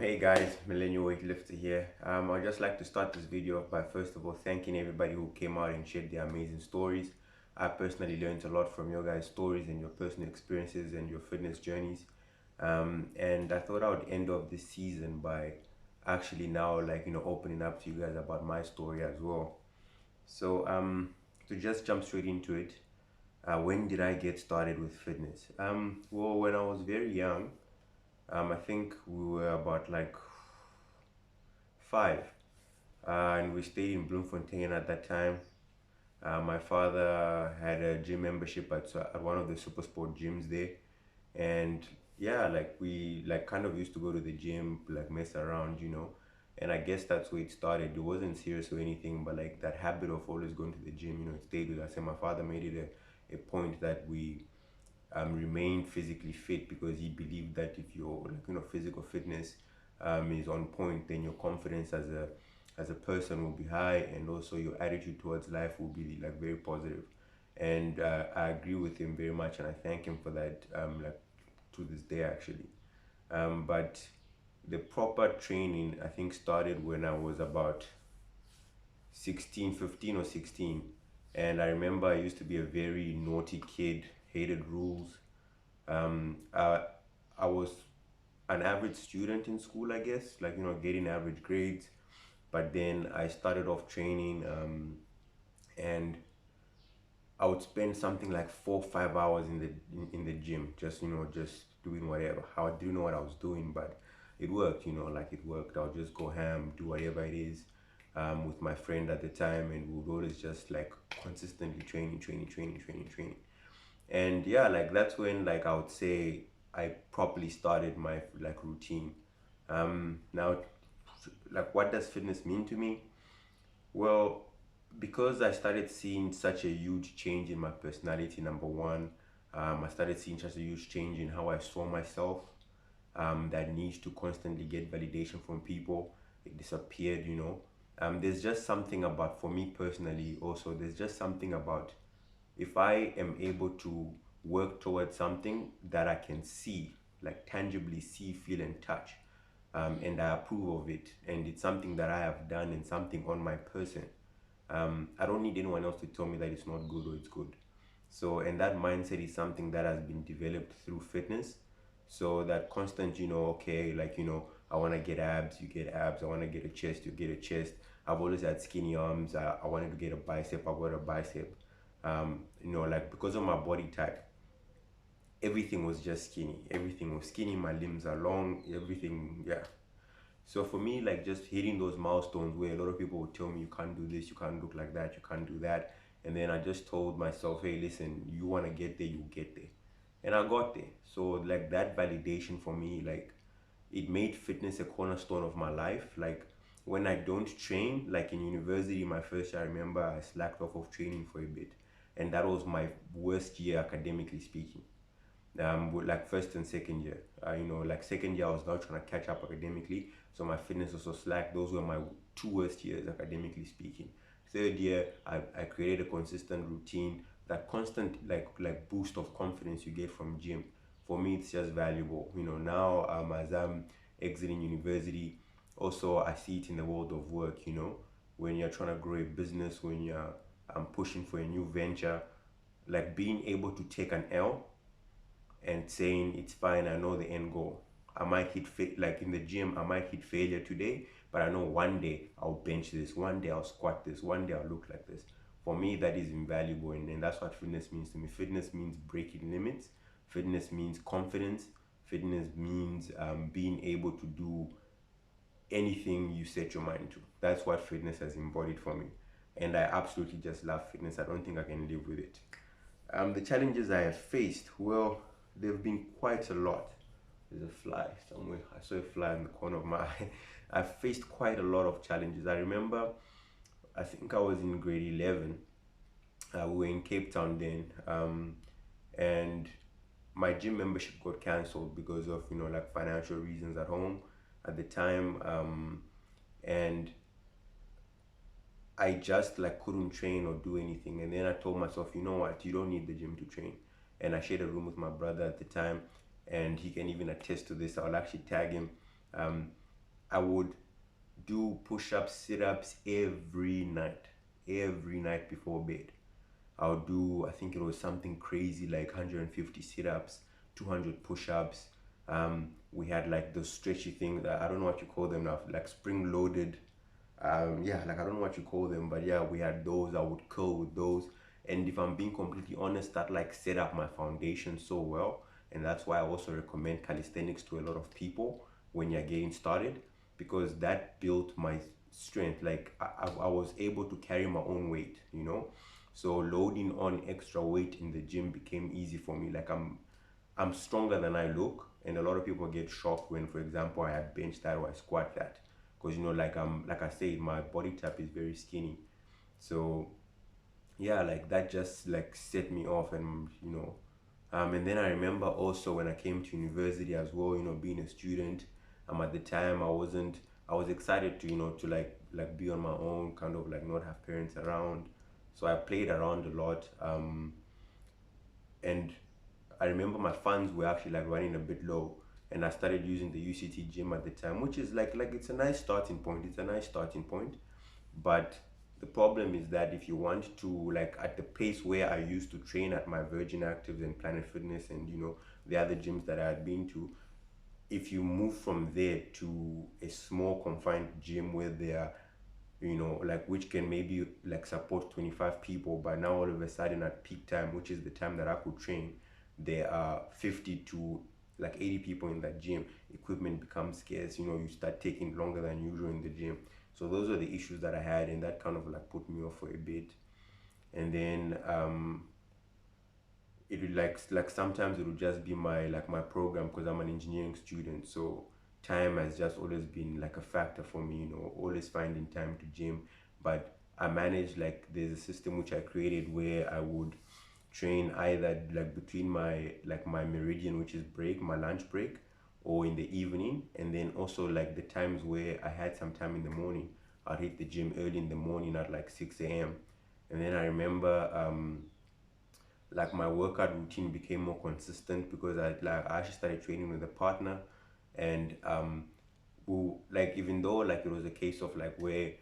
Hey guys, Millennial Weightlifter here. I'd just like to start this video off by first of all thanking everybody who came out and shared their amazing stories. I personally learned a lot from your guys' stories and your personal experiences and your fitness journeys. And I thought I would end off this season by actually now opening up to you guys about my story as well. So to just jump straight into it, when did I get started with fitness? Well, when I was very young, I think we were about like five, and we stayed in Bloemfontein at that time. My father had a gym membership at one of the super sport gyms there, and yeah, like we like kind of used to go to the gym, like mess around. And I guess that's where it started. It wasn't serious or anything, but like that habit of always going to the gym, it stayed with us. And my father made it a point that we remain physically fit, because he believed that if your physical fitness is on point, then your confidence as a person will be high, and also your attitude towards life will be like very positive. And I agree with him very much, and I thank him for that, like to this day actually. But the proper training I think started when I was about 16, 15 or 16. And I remember I used to be a very naughty kid, hated rules. um, I, I was an average student in school, I guess, like, getting average grades. But then I started off training, and I would spend something like 4 or 5 hours in the gym, just doing whatever. How I didn't know what I was doing, but it worked. Like it worked. I'll just go ham, do whatever it is, with my friend at the time, and we would always just like consistently training. And yeah, like that's when, like, I would say I properly started my like routine. Now, like, what does fitness mean to me? Well, because I started seeing such a huge change in my personality, number one. I started seeing such a huge change in how I saw myself. That needs to constantly get validation from people, it disappeared. There's just something about, for me personally also, there's just something about, if I am able to work towards something that I can see, like tangibly see, feel, and touch, and I approve of it, and it's something that I have done and something on my person, I don't need anyone else to tell me that it's not good or it's good. So, and that mindset is something that has been developed through fitness. So that constant, okay, like, I want to get abs, you get abs. I want to get a chest, you get a chest. I've always had skinny arms. I wanted to get a bicep, I got a bicep. Like, because of my body type, everything was just skinny. Everything was skinny. My limbs are long. Everything, yeah. So for me, like, just hitting those milestones where a lot of people would tell me, you can't do this, you can't look like that, you can't do that. And then I just told myself, hey, listen, you want to get there, you get there. And I got there. So, like, that validation for me, like, it made fitness a cornerstone of my life. Like, when I don't train, like in university, my first year, I remember I slacked off of training for a bit. And that was my worst year academically speaking, with like first and second year. Like second year I was now trying to catch up academically, so my fitness was so slack. Those were my two worst years academically speaking. Third year, I created a consistent routine. That constant like boost of confidence you get from gym, for me it's just valuable. Now, as I'm exiting university, also I see it in the world of work. When you're trying to grow a business, when you're pushing for a new venture, like being able to take an L and saying it's fine, I know the end goal. I might like in the gym, I might hit failure today, but I know one day I'll bench this, one day I'll squat this, one day I'll look like this. For me, that is invaluable, and that's what fitness means to me. Fitness means breaking limits. Fitness means confidence. Fitness means being able to do anything you set your mind to. That's what fitness has embodied for me, and I absolutely just love fitness. I don't think I can live with it. The challenges I have faced, well, they've been quite a lot. There's a fly somewhere. I saw a fly in the corner of my eye. I've faced quite a lot of challenges. I remember, I think I was in grade 11. We were in Cape Town then, and my gym membership got cancelled because of, like, financial reasons at home at the time. And I just like couldn't train or do anything. And then I told myself, you know what, you don't need the gym to train. And I shared a room with my brother at the time, and he can even attest to this. I'll actually tag him. I would do push-ups, sit-ups every night before bed. I'll do, I think it was something crazy like 150 sit-ups, 200 push-ups. We had like those stretchy things. I don't know what you call them now, like spring-loaded. Yeah, like I don't know what you call them, but yeah, we had those. I would curl with those. And if I'm being completely honest, that like set up my foundation so well. And that's why I also recommend calisthenics to a lot of people when you're getting started, because that built my strength. Like I was able to carry my own weight, you know. So loading on extra weight in the gym became easy for me. Like I'm stronger than I look, and a lot of people get shocked when, for example, I had bench that or I squat that, because you know, like I said, my body type is very skinny. So yeah, like that just like set me off, and you know, and then I remember also when I came to university as well, you know, being a student, at the time I was excited to, you know, to like be on my own, kind of like not have parents around. So I played around a lot, and I remember my funds were actually like running a bit low, and I started using the UCT gym at the time, which is like it's a nice starting point. It's a nice starting point, but the problem is that if you want to, like, at the pace where I used to train at my Virgin Actives and Planet Fitness and you know the other gyms that I had been to, if you move from there to a small confined gym where there are, you know, like which can maybe like support 25 people, but now all of a sudden at peak time, which is the time that I could train, there are 50 to like 80 people in that gym. Equipment becomes scarce, you know, you start taking longer than usual in the gym. So those are the issues that I had, and that kind of like put me off for a bit. And then it would like sometimes it would just be my program, because I'm an engineering student. So time has just always been like a factor for me, you know, always finding time to gym. But I manage, like, there's a system which I created where I would train either like between my meridian, which is break, my lunch break, or in the evening. And then also like the times where I had some time in the morning, I'd hit the gym early in the morning at like 6 a.m. And then I remember like my workout routine became more consistent, because I actually started training with a partner. And who, like, even though like it was a case of like where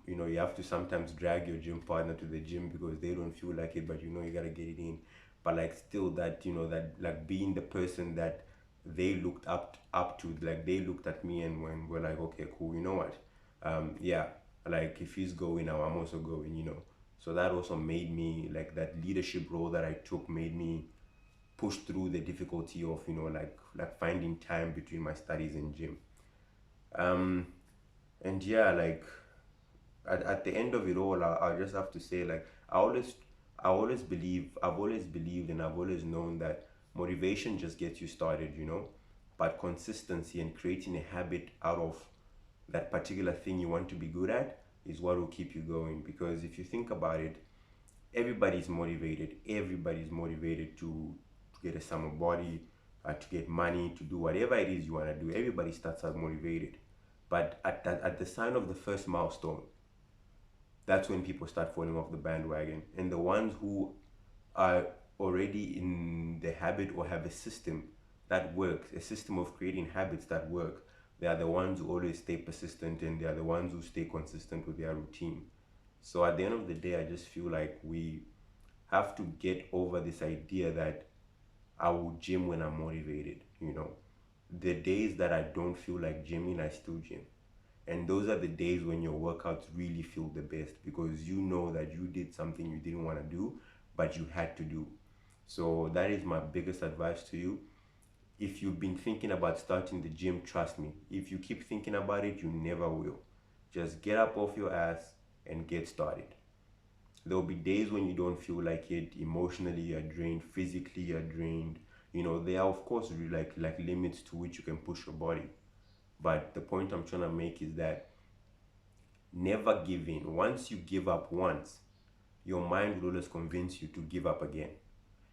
you know, you have to sometimes drag your gym partner to the gym because they don't feel like it, but you know you gotta get it in. But like still, that, you know, that like being the person that they looked up to, like they looked at me and when we're like, okay, cool, you know what, yeah, like if he's going now, I'm also going, you know. So that also made me, like, that leadership role that I took made me push through the difficulty of, you know, like finding time between my studies and gym. um and yeah, like at the end of it all, I just have to say, like, I've always believed and I've always known that motivation just gets you started, you know, but consistency and creating a habit out of that particular thing you want to be good at is what will keep you going. Because if you think about it, everybody's motivated to get a summer body, to get money, to do whatever it is you want to do. Everybody starts out motivated, but at the sign of the first milestone, that's when people start falling off the bandwagon. And the ones who are already in the habit or have a system that works, a system of creating habits that work, they are the ones who always stay persistent, and they are the ones who stay consistent with their routine. So at the end of the day, I just feel like we have to get over this idea that I will gym when I'm motivated, you know. The days that I don't feel like gymming, I still gym. And those are the days when your workouts really feel the best, because you know that you did something you didn't want to do, but you had to do. So that is my biggest advice to you. If you've been thinking about starting the gym, trust me, if you keep thinking about it, you never will. Just get up off your ass and get started. There'll be days when you don't feel like it. Emotionally you're drained, physically you're drained. You know, there are of course like limits to which you can push your body. But the point I'm trying to make is that never give in. Once you give up once, your mind will always convince you to give up again.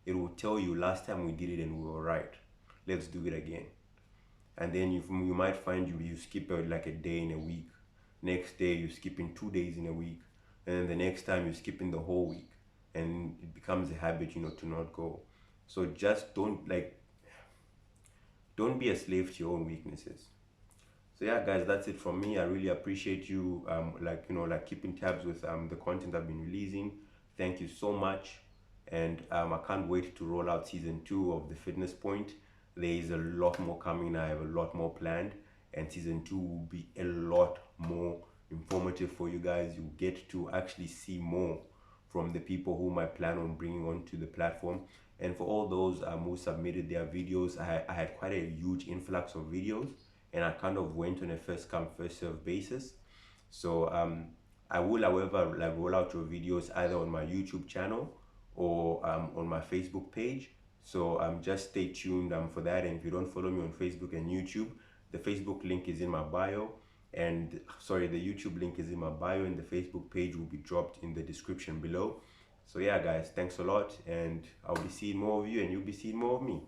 It will tell you, last time we did it and we were right, let's do it again. And then you might find you skip like a day in a week. Next day you're skipping 2 days in a week, and then the next time you're skipping the whole week, and it becomes a habit, you know, to not go. So just don't be a slave to your own weaknesses. So yeah, guys, that's it from me. I really appreciate you, like keeping tabs with the content I've been releasing. Thank you so much, and I can't wait to roll out season 2 of the Fitness Point. There is a lot more coming. I have a lot more planned, and season 2 will be a lot more informative for you guys. You get to actually see more from the people whom I plan on bringing onto the platform. And for all those who submitted their videos, I had quite a huge influx of videos, and I kind of went on a first come first serve basis. So I will, however, like roll out your videos either on my YouTube channel or on my Facebook page. So just stay tuned for that. And if you don't follow me on Facebook and YouTube, the Facebook link is in my bio, and sorry, the YouTube link is in my bio, and the Facebook page will be dropped in the description below. So yeah, guys, thanks a lot, and I'll be seeing more of you, and you'll be seeing more of me.